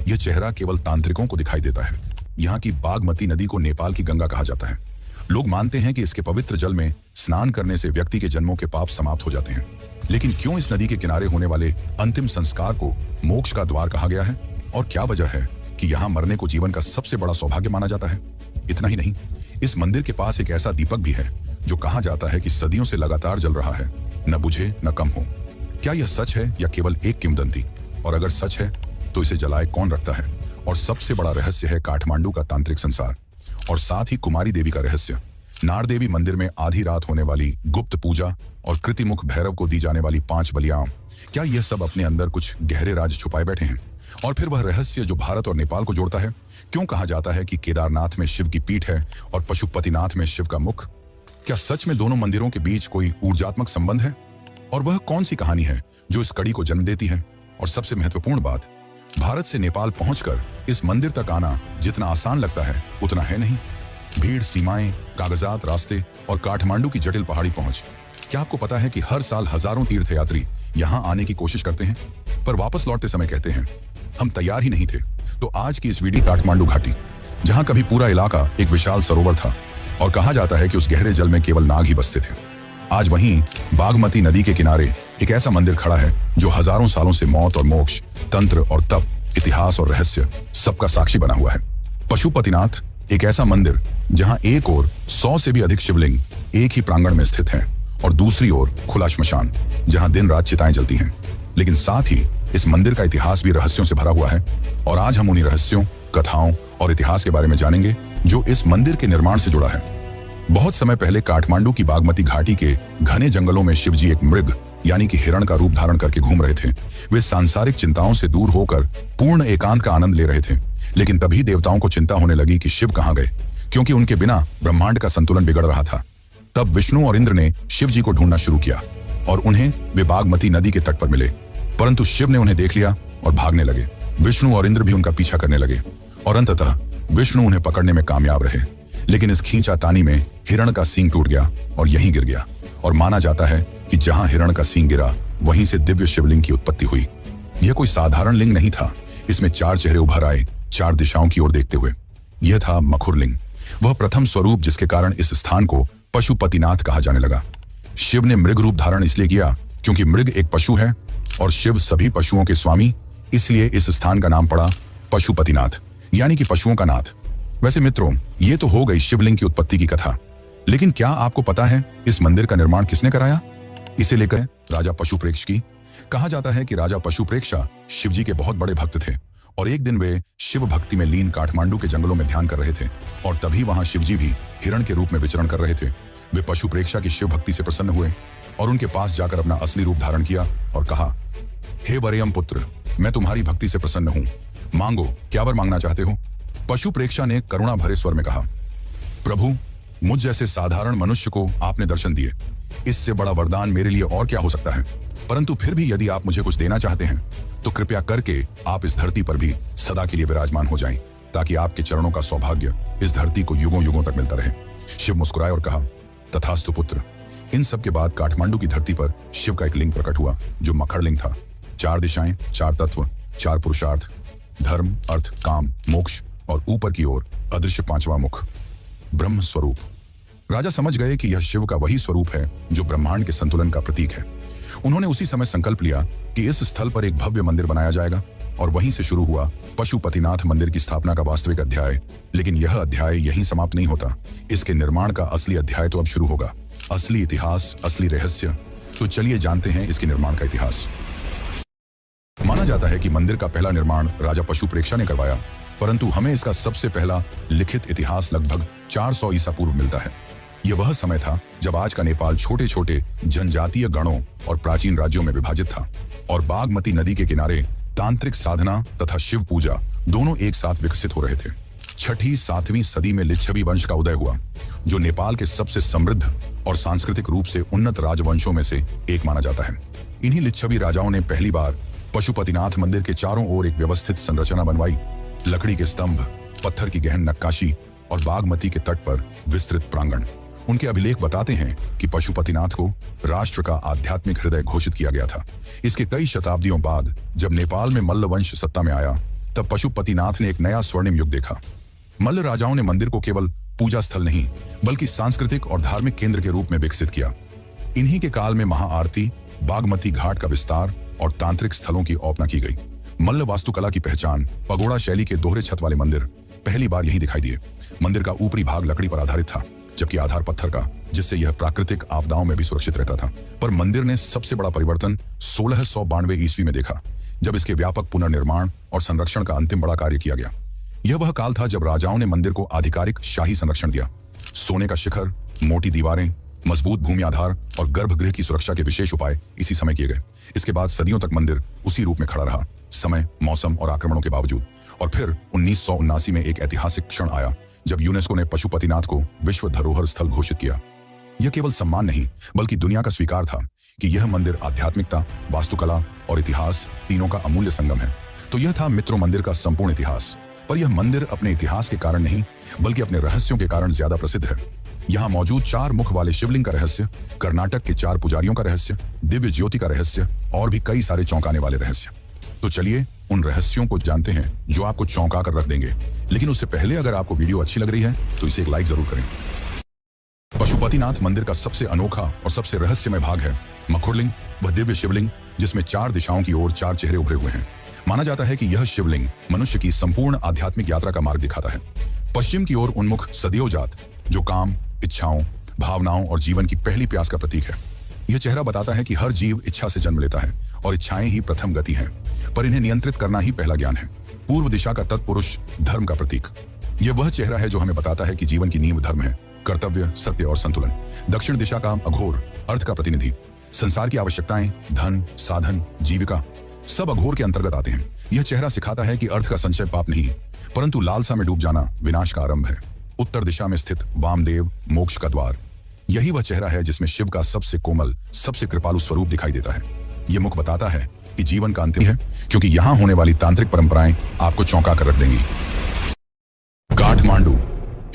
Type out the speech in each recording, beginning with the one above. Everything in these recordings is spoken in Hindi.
यह चेहरा केवल तांत्रिकों को दिखाई देता है। यहाँ की बागमती नदी को नेपाल की गंगा कहा जाता है। लोग मानते हैं कि इसके पवित्र जल में स्नान करने से व्यक्ति के जन्मों के पाप समाप्त हो जाते हैं। लेकिन क्यों इस नदी के किनारे होने वाले अंतिम संस्कार को मोक्ष का द्वार कहा गया है, और क्या वजह है कि यहाँ मरने को जीवन का सबसे बड़ा सौभाग्य माना जाता है? इतना ही नहीं, इस मंदिर के पास एक ऐसा दीपक भी है जो कहा जाता है कि सदियों से लगातार जल रहा है, न बुझे न कम हो। क्या यह सच है या केवल एक किंवदंती? और अगर सच है तो इसे जलाए कौन रखता है? और सबसे बड़ा रहस्य है काठमांडू का तांत्रिक संसार, और साथ ही कुमारी देवी का रहस्य। नार देवी मंदिर में आधी रात होने वाली गुप्त पूजा और कृतिमुख भैरव को दी जाने वाली 5 बलियां, क्या यह सब अपने अंदर कुछ गहरे राज छुपाए बैठे हैं? और फिर वह रहस्य जो भारत और नेपाल को जोड़ता है। क्यों कहा जाता है कि केदारनाथ में शिव की पीठ है और पशुपतिनाथ में शिव का मुख? क्या सच में दोनों मंदिरों के बीच कोई ऊर्जात्मक संबंध है? और वह कौन सी कहानी है जो इस कड़ी को जन्म देती है? और सबसे महत्वपूर्ण बात, भारत से नेपाल पहुंचकर इस मंदिर तक आना जितना आसान लगता है उतना है नहीं। भीड़, सीमाएं, कागजात, रास्ते और काठमांडू की जटिल पहाड़ी पहुंच। क्या आपको पता है कि हर साल हजारों तीर्थयात्री यहां आने की कोशिश करते हैं, पर वापस लौटते समय कहते हैं हम तैयार ही नहीं थे? तो आज की इस वीडियो काठमांडू घाटी, जहां कभी पूरा इलाका एक विशाल सरोवर था और कहा जाता है कि उस गहरे जल में केवल नाग ही बसते थे, आज वहीं बागमती नदी के किनारे एक ऐसा मंदिर खड़ा है जो हजारों सालों से मौत और मोक्ष, तंत्र और तप, इतिहास और रहस्य सबका साक्षी बना हुआ है। पशुपतिनाथ एक ऐसा मंदिर जहां एक ओर 100 से भी अधिक शिवलिंग एक ही प्रांगण में स्थित हैं और दूसरी ओर खुला श्मशान जहां दिन रात चिताएं जलती हैं। लेकिन साथ ही इस मंदिर का इतिहास भी रहस्यों से भरा हुआ है, और आज हम उन्हीं रहस्यों, कथाओं और इतिहास के बारे में जानेंगे जो इस मंदिर के निर्माण से जुड़ा है। बहुत समय पहले काठमांडू की बागमती घाटी के घने जंगलों में शिवजी एक मृग यानी कि हिरण का रूप धारण करके घूम रहे थे। वे सांसारिक चिंताओं से दूर होकर पूर्ण एकांत का आनंद ले रहे थे। लेकिन तभी देवताओं को चिंता होने लगी कि शिव कहाँ गए, क्योंकि उनके बिना ब्रह्मांड का संतुलन बिगड़ रहा था। तब विष्णु और इंद्र ने शिव जी को ढूंढना शुरू किया और उन्हें वे बागमती नदी के तट पर मिले, परंतु शिव ने उन्हें देख लिया और भागने लगे। विष्णु और इंद्र भी उनका पीछा करने लगे और अंततः विष्णु उन्हें पकड़ने में कामयाब रहे। लेकिन इस खींचातानी में हिरण का सींग टूट गया और यहीं गिर गया, और माना जाता है कि जहां हिरण का सींग गिरा वहीं से दिव्य शिवलिंग की उत्पत्ति हुई। यह कोई साधारण लिंग नहीं था, इसमें 4 चेहरे उभर आए, 4 दिशाओं की ओर देखते हुए। यह था मखुरलिंग, वह प्रथम स्वरूप जिसके कारण इस स्थान को पशुपतिनाथ कहा जाने लगा। शिव ने मृग रूप धारण इसलिए किया क्योंकि मृग एक पशु है और शिव सभी पशुओं के स्वामी, इसलिए इस स्थान का नाम पड़ा पशुपतिनाथ, यानी कि पशुओं का नाथ। वैसे मित्रों, ये तो हो गई शिवलिंग की उत्पत्ति की कथा, लेकिन क्या आपको पता है इस मंदिर का निर्माण किसने कराया? इसे लेकर राजा पशुप्रेक्ष की। कहा जाता है कि राजा पशुप्रेक्षा शिवजी के बहुत बड़े भक्त थे और एक दिन वे शिव भक्ति में लीन काठमांडू के जंगलों में ध्यान कर रहे थे, और तभी वहां शिवजी भी हिरण के रूप में विचरण कर रहे थे। वे पशुप्रेक्षा की शिव भक्ति से प्रसन्न हुए और उनके पास जाकर अपना असली रूप धारण किया और कहा, हे वरेयम पुत्र, मैं तुम्हारी भक्ति से प्रसन्न हूं, मांगो, क्या वर मांगना चाहते हो? पशुप्रेक्षा ने करुणा भरे स्वर में कहा, प्रभु, मुझ जैसे साधारण मनुष्य को आपने दर्शन दिए, इससे बड़ा वरदान मेरे लिए और क्या हो सकता है? परंतु फिर भी यदि आप मुझे कुछ देना चाहते हैं तो कृपया करके आप इस धरती पर भी सदा के लिए विराजमान हो जाएं, ताकि आपके चरणों का सौभाग्य इस धरती को युगों युगों तक मिलता रहे। शिव मुस्कुराए और कहा, तथास्तु पुत्र। इन सब के बाद काठमांडू की धरती पर शिव का एक लिंग प्रकट हुआ जो मखरलिंग था। 4 दिशाएं, 4 तत्व, 4 पुरुषार्थ, धर्म, अर्थ, काम, मोक्ष, और ऊपर की ओर अदृश्य 5वां मुख, ब्रह्म स्वरूप। राजा समझ गए कि यह शिव का वही स्वरूप है जो ब्रह्मांड के संतुलन का प्रतीक है। उन्होंने उसी समय संकल्प लिया कि इस स्थल पर एक भव्य मंदिर बनाया जाएगा, और वहीं से शुरू हुआ पशुपतिनाथ मंदिर की स्थापना का वास्तविक अध्याय। लेकिन यह अध्याय यहीं समाप्त नहीं होता, इसके निर्माण का असली अध्याय तो अब शुरू होगा। असली इतिहास, असली रहस्य। तो चलिए जानते हैं इसके निर्माण का इतिहास। माना जाता है कि मंदिर का पहला निर्माण राजा पशुप्रेक्षा ने करवाया, परंतु हमें इसका सबसे पहला लिखित इतिहास लगभग 400 ईसा पूर्व मिलता है। यह वह समय था जब आज का नेपाल छोटे छोटे जनजातीय गणों और प्राचीन राज्यों में विभाजित था, और बागमती नदी के किनारे तांत्रिक साधना तथा शिव पूजा दोनों एक साथ विकसित हो रहे थे। 6वीं-7वीं सदी में लिच्छवी वंश का उदय हुआ, जो नेपाल के सबसे समृद्ध और सांस्कृतिक रूप से उन्नत राजवंशों में से एक माना जाता है। इन्हीं लिच्छवी राजाओं ने पहली बार पशुपतिनाथ मंदिर के चारों ओर एक व्यवस्थित संरचना बनवाई। लकड़ी के स्तंभ, पत्थर की गहन नक्काशी और बागमती के तट पर विस्तृत प्रांगण। उनके अभिलेख बताते हैं कि पशुपतिनाथ को राष्ट्र का आध्यात्मिक हृदय घोषित किया गया था। इसके कई शताब्दियों बाद जब नेपाल में मल्ल वंश सत्ता में आया, तब पशुपतिनाथ ने एक नया स्वर्णिम युग देखा। मल्ल राजाओं ने मंदिर को केवल पूजा स्थल नहीं बल्कि सांस्कृतिक और धार्मिक केंद्र के रूप में विकसित किया। इन्हीं के काल में महाआरती, बागमती घाट का विस्तार और तांत्रिक स्थलों की ओपना की गई। मल्ल वास्तुकला की पहचान पगोड़ा शैली के दोहरे छत वाले मंदिर पहली बार यहीं दिखाई दिए। मंदिर का ऊपरी भाग लकड़ी पर आधारित था, जबकि आधार पत्थर का, जिससे यह प्राकृतिक आपदाओं में भी सुरक्षित रहता था। पर मंदिर ने सबसे बड़ा परिवर्तन 1692 ईस्वी में देखा, जब इसके व्यापक पुनर्निर्माण और संरक्षण का अंतिम बड़ा कार्य किया गया। यह वह काल था जब राजाओं ने मंदिर को आधिकारिक शाही संरक्षण दिया। सोने का शिखर, मोटी दीवारें, मजबूत भूमि आधार और गर्भगृह की सुरक्षा के विशेष उपाय इसी समय किए गए। इसके बाद सदियों तक मंदिर उसी रूप में खड़ा रहा, समय, मौसम और आक्रमणों के बावजूद। और फिर 1979 में एक ऐतिहासिक क्षण आया जब यूनेस्को ने पशुपतिनाथ को विश्व धरोहर स्थल घोषित किया। यह केवल सम्मान नहीं बल्कि दुनिया का स्वीकार था कि यह मंदिर आध्यात्मिकता, वास्तुकला और इतिहास तीनों का अमूल्य संगम है। तो यह था मित्रों मंदिर का संपूर्ण इतिहास। पर यह मंदिर अपने इतिहास के कारण नहीं बल्कि अपने रहस्यों के कारण ज्यादा प्रसिद्ध है। यहाँ मौजूद 4 मुख वाले शिवलिंग का रहस्य, कर्नाटक के 4 पुजारियों का रहस्य, दिव्य ज्योति का रहस्य और भी कई सारे चौंकाने वाले रहस्य। तो चलिए उन रहस्यों को जानते हैं जो आपको चौंका कर रख देंगे। लेकिन उससे पहले अगर आपको वीडियो अच्छी लग रही है तो इसे एक लाइक जरूर करें। पशुपतिनाथ मंदिर का सबसे अनोखा और सबसे रहस्यमय भाग है मखुरलिंग, वह दिव्य शिवलिंग जिसमें 4 दिशाओं की ओर 4 चेहरे उभरे हुए हैं। माना जाता है कि यह शिवलिंग मनुष्य की संपूर्ण आध्यात्मिक यात्रा का मार्ग दिखाता है। पश्चिम की ओर उन्मुख सदियोजात, जो काम, इच्छाओं, भावनाओं और जीवन की पहली प्यास का प्रतीक है। यह चेहरा बताता है कि हर जीव इच्छा से जन्म लेता है और इच्छाएं ही प्रथम गति हैं, पर इन्हें नियंत्रित करना ही पहला ज्ञान है। पूर्व दिशा का तत्पुरुष, धर्म का प्रतीक। यह वह चेहरा है जो हमें बताता है कि जीवन की नींव धर्म है, कर्तव्य, सत्य और संतुलन। दक्षिण दिशा का अघोर, अर्थ का प्रतिनिधि। संसार की आवश्यकताएं, धन, साधन, जीविका सब अघोर के अंतर्गत आते हैं। यह चेहरा सिखाता है कि अर्थ का संचय पाप नहीं है, परंतु लालसा में डूब जाना विनाश का आरंभ है। उत्तर दिशा में स्थित वामदेव, मोक्ष का द्वार। यही वह चेहरा है जिसमें शिव का सबसे कोमल, सबसे कृपालु स्वरूप दिखाई देता है। यह मुख बताता है कि जीवन का अंतिम है, क्योंकि यहां होने वाली तांत्रिक परंपराएं आपको चौंका कर रख देंगी। काठमांडू,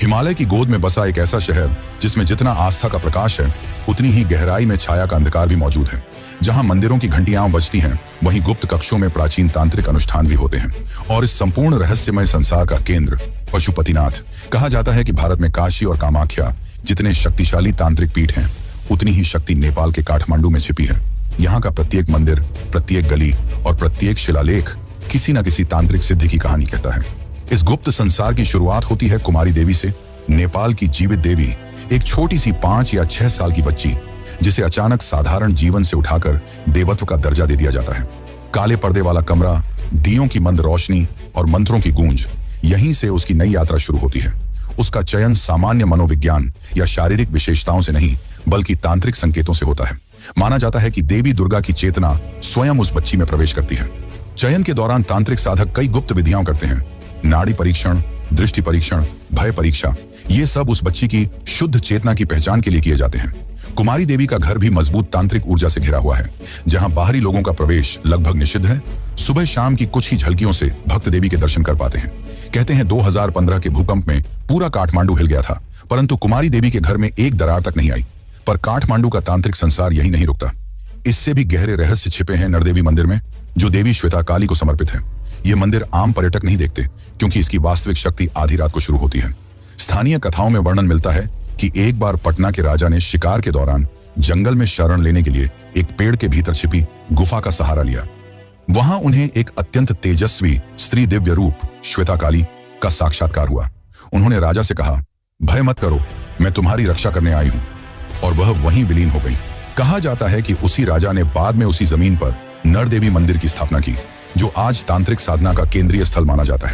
हिमालय की गोद में बसा एक ऐसा शहर जिसमें जितना आस्था का प्रकाश है उतनी ही गहराई में छाया का अंधकार भी मौजूद है। जहां मंदिरों की घंटियां बजती हैं, वहीं गुप्त कक्षों में प्राचीन तांत्रिक अनुष्ठान भी होते हैं। और इस संपूर्ण रहस्यमय संसार का केंद्र पशुपतिनाथ। कहा जाता है कि भारत में काशी और कामाख्या जितने शक्तिशाली तांत्रिक पीठ हैं, उतनी ही शक्ति नेपाल के काठमांडू में छिपी है। यहाँ का प्रत्येक मंदिर, प्रत्येक गली और प्रत्येक शिलालेख किसी न किसी तांत्रिक सिद्धि की कहानी कहता है। इस गुप्त संसार की शुरुआत होती है कुमारी देवी से। नेपाल की जीवित देवी, एक छोटी सी 5 या 6 साल की बच्ची जिसे अचानक साधारण जीवन से उठाकर देवत्व का दर्जा दे दिया जाता है। काले पर्दे वाला कमरा, दियों की मंद रोशनी और मंत्रों की गूंज, यहीं से उसकी नई यात्रा शुरू होती है। उसका चयन सामान्य मनोविज्ञान या शारीरिक विशेषताओं से नहीं बल्कि तांत्रिक संकेतों से होता है। माना जाता है कि देवी दुर्गा की चेतना स्वयं उस बच्ची में प्रवेश करती है। चयन के दौरान तांत्रिक साधक कई गुप्त विधियां करते हैं। नाड़ी परीक्षण, दृष्टि परीक्षण, भय परीक्षा, ये सब उस बच्ची की शुद्ध चेतना की पहचान के लिए किए जाते हैं। कुमारी देवी का घर भी मजबूत तांत्रिक ऊर्जा से घिरा हुआ है, जहां बाहरी लोगों का प्रवेश लगभग निषिद्ध है। सुबह शाम की कुछ ही झलकियों से भक्त देवी के दर्शन कर पाते हैं। कहते हैं 2015 के भूकंप में पूरा काठमांडू हिल गया था, परंतु कुमारी देवी के घर में एक दरार तक नहीं आई। पर काठमांडू का तांत्रिक संसार यही नहीं रुकता। इससे भी गहरे रहस्य छिपे हैं नरदेवी मंदिर में, जो देवी श्वेता काली को समर्पित है। यह मंदिर आम पर्यटक नहीं देखते, क्योंकि इसकी वास्तविक शक्ति आधी रात को शुरू होती है। स्थानीय कथाओं में वर्णन मिलता है कि एक बार पटना के राजा ने शिकार के दौरान जंगल में शरण लेने के लिए एक पेड़ के भीतर छिपी गुफा का सहारा लिया। वहां उन्हें एक अत्यंत तेजस्वी स्त्री दिव्य रूप श्वेता काली का साक्षात्कार हुआ। उन्होंने राजा से कहा, भय मत करो, मैं तुम्हारी रक्षा करने आई हूं, और वह वहीं विलीन हो गई। कहा जाता है कि उसी राजा ने बाद में उसी जमीन पर नरदेवी मंदिर की स्थापना की, जो आज तांत्रिक साधना का केंद्रीय स्थल माना जाता है।